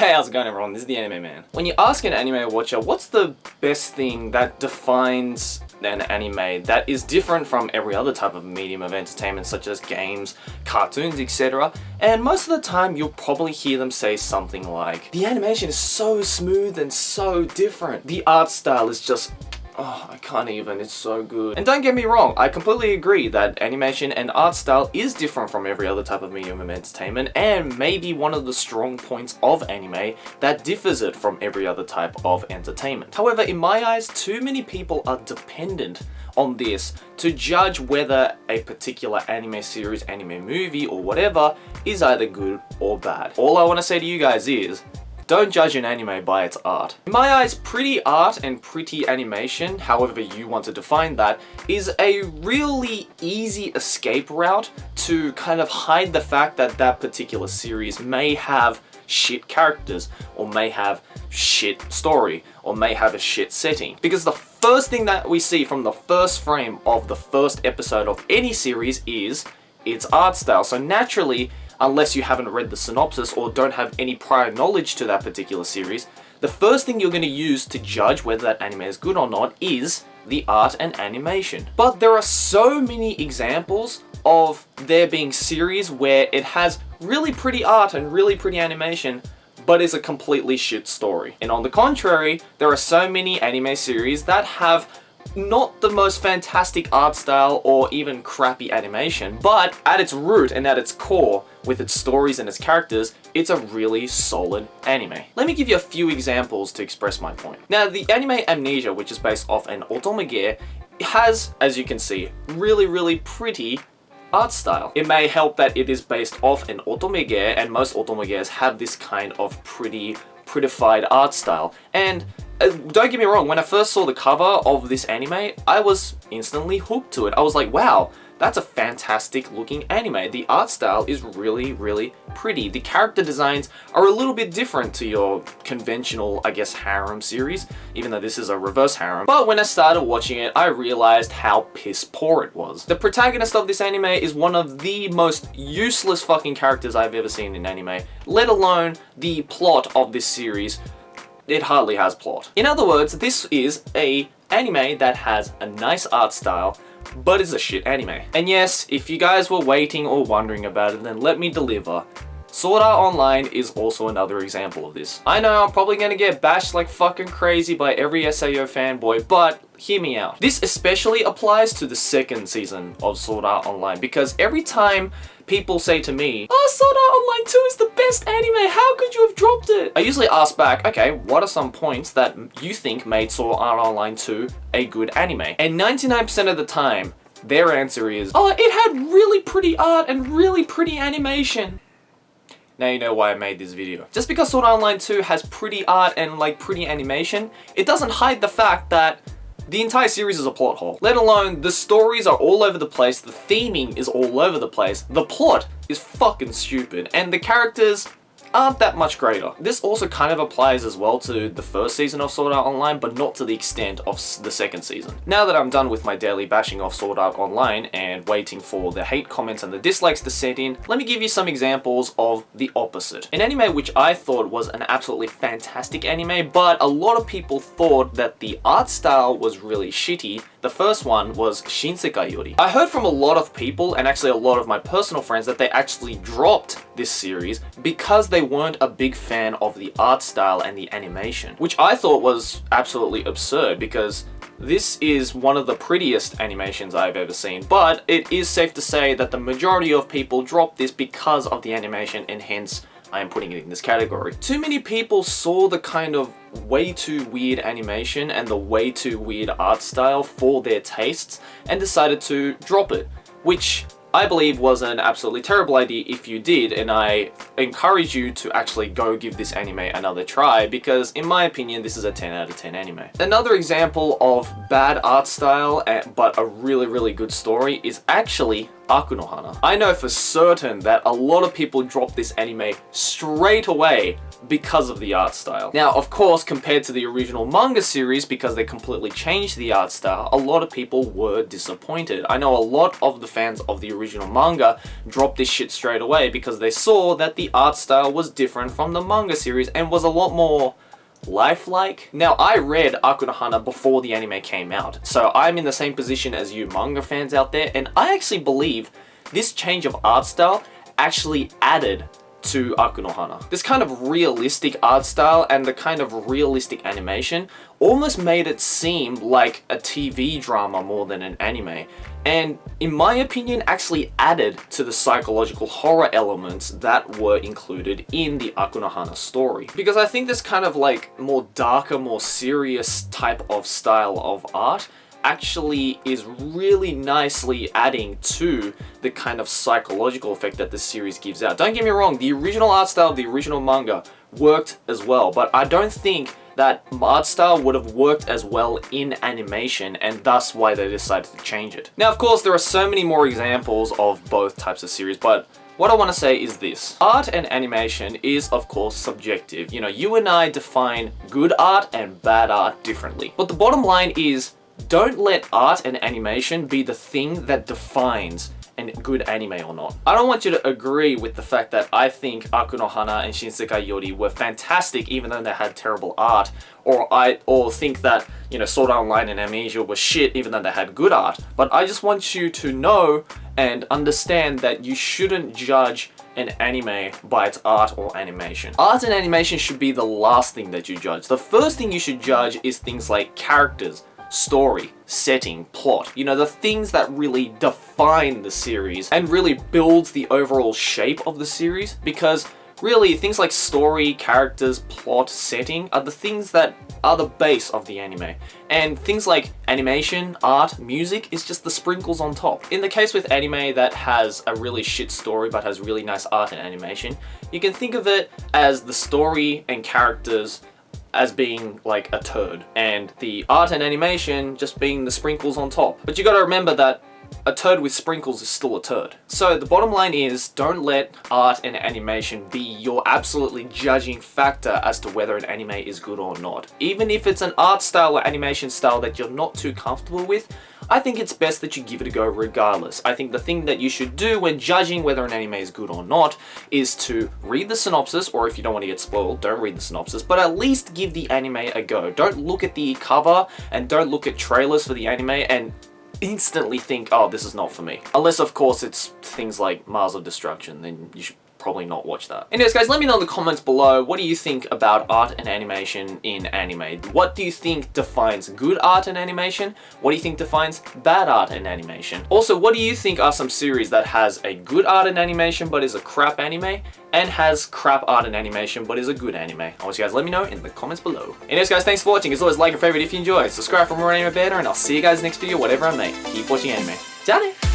Hey, how's it going everyone? This is the Anime Man. When you ask an anime watcher what's the best thing that defines an anime that is different from every other type of medium of entertainment such as games, cartoons, etc. And most of the time you'll probably hear them say something like, the animation is so smooth and so different. The art style is just, oh, I can't even, it's so good. And don't get me wrong, I completely agree that animation and art style is different from every other type of medium of entertainment and maybe one of the strong points of anime that differs it from every other type of entertainment. However, in my eyes, too many people are dependent on this to judge whether a particular anime series, anime movie, or whatever is either good or bad. All I want to say to you guys is, don't judge an anime by its art. In my eyes, pretty art and pretty animation, however you want to define that, is a really easy escape route to kind of hide the fact that that particular series may have shit characters, or may have shit story, or may have a shit setting. Because the first thing that we see from the first frame of the first episode of any series is its art style. So naturally, unless you haven't read the synopsis or don't have any prior knowledge to that particular series, the first thing you're going to use to judge whether that anime is good or not is the art and animation. But there are so many examples of there being series where it has really pretty art and really pretty animation, but is a completely shit story. And on the contrary, there are so many anime series that have not the most fantastic art style or even crappy animation, but at its root and at its core, with its stories and its characters, it's a really solid anime. Let me give you a few examples to express my point. Now, the anime Amnesia, which is based off an otome, has, as you can see, really pretty art style. It may help that it is based off an otome, and most otomeges have this kind of prettified art style. And don't get me wrong, when I first saw the cover of this anime, I was instantly hooked to it. I was like, wow, that's a fantastic looking anime. The art style is really pretty. The character designs are a little bit different to your conventional, I guess, harem series, even though this is a reverse harem. But when I started watching it, I realized how piss poor it was. The protagonist of this anime is one of the most useless fucking characters I've ever seen in anime, let alone the plot of this series. It hardly has plot. In other words, this is a anime that has a nice art style, but it's a shit anime. And yes, if you guys were waiting or wondering about it, then let me deliver. Sword Art Online is also another example of this. I know I'm probably gonna get bashed like fucking crazy by every SAO fanboy, but hear me out. This especially applies to the second season of Sword Art Online, because every time people say to me, oh, Sword Art Online 2 is the best anime, how could you have dropped it? I usually ask back, okay, what are some points that you think made Sword Art Online 2 a good anime? And 99% of the time, their answer is, oh, it had really pretty art and really pretty animation. Now you know why I made this video. Just because Sword Art Online 2 has pretty art and like pretty animation, it doesn't hide the fact that the entire series is a plot hole. Let alone the stories are all over the place, the theming is all over the place, the plot is fucking stupid, and the characters aren't that much greater. This also kind of applies as well to the first season of Sword Art Online, but not to the extent of the second season. Now that I'm done with my daily bashing of Sword Art Online and waiting for the hate comments and the dislikes to set in, let me give you some examples of the opposite. An anime which I thought was an absolutely fantastic anime, but a lot of people thought that the art style was really shitty. The first one was Shinza Coyote. I heard from a lot of people, and actually a lot of my personal friends, that they actually dropped this series because they weren't a big fan of the art style and the animation, which I thought was absolutely absurd because this is one of the prettiest animations I've ever seen, but it is safe to say that the majority of people dropped this because of the animation, and hence I am putting it in this category. Too many people saw the kind of way too weird animation and the way too weird art style for their tastes and decided to drop it, which I believe was an absolutely terrible idea if you did, and I encourage you to actually go give this anime another try because in my opinion this is a 10 out of 10 anime. Another example of bad art style but a really good story is actually Aku no Hana. I know for certain that a lot of people dropped this anime straight away because of the art style. Now, of course, compared to the original manga series, because they completely changed the art style, a lot of people were disappointed. I know a lot of the fans of the original manga dropped this shit straight away because they saw that the art style was different from the manga series and was a lot more lifelike. Now, I read Aku no Hana before the anime came out, so I'm in the same position as you manga fans out there, and I actually believe this change of art style actually added to Aku no Hana. This kind of realistic art style and the kind of realistic animation almost made it seem like a TV drama more than an anime, and in my opinion actually added to the psychological horror elements that were included in the Aku no Hana story. Because I think this kind of like more darker, more serious type of style of art actually is really nicely adding to the kind of psychological effect that this series gives out. Don't get me wrong, the original art style of the original manga worked as well, but I don't think that art style would have worked as well in animation, and thus why they decided to change it. Now, of course, there are so many more examples of both types of series, but what I want to say is this. Art and animation is, of course, subjective. You know, you and I define good art and bad art differently. But the bottom line is, don't let art and animation be the thing that defines a good anime or not. I don't want you to agree with the fact that I think Aku no Hana and Shinza Coyote were fantastic even though they had terrible art, or think that, you know, Sword Art Online and Amnesia were shit even though they had good art. But I just want you to know and understand that you shouldn't judge an anime by its art or animation. Art and animation should be the last thing that you judge. The first thing you should judge is things like characters, story, setting, plot. You know, the things that really define the series and really builds the overall shape of the series, because really things like story, characters, plot, setting are the things that are the base of the anime. And things like animation, art, music is just the sprinkles on top. In the case with anime that has a really shit story but has really nice art and animation, you can think of it as the story and characters as being like a turd, and the art and animation just being the sprinkles on top. But you gotta remember that a turd with sprinkles is still a turd. So the bottom line is, don't let art and animation be your absolutely judging factor as to whether an anime is good or not. Even if it's an art style or animation style that you're not too comfortable with, I think it's best that you give it a go regardless. I think the thing that you should do when judging whether an anime is good or not is to read the synopsis, or if you don't want to get spoiled, don't read the synopsis, but at least give the anime a go. Don't look at the cover and don't look at trailers for the anime and instantly think, oh, this is not for me. Unless, of course, it's things like Mars of Destruction, then you should probably not watch that. Anyways, guys, let me know in the comments below, what do you think about art and animation in anime? What do you think defines good art and animation? What do you think defines bad art and animation? Also, what do you think are some series that has a good art and animation but is a crap anime, and has crap art and animation but is a good anime? I want you guys let me know in the comments below. Anyways, guys, thanks for watching. As always, like and favorite if you enjoy, subscribe for more anime better, and I'll see you guys next video, whatever I make. Keep watching anime. Ciao!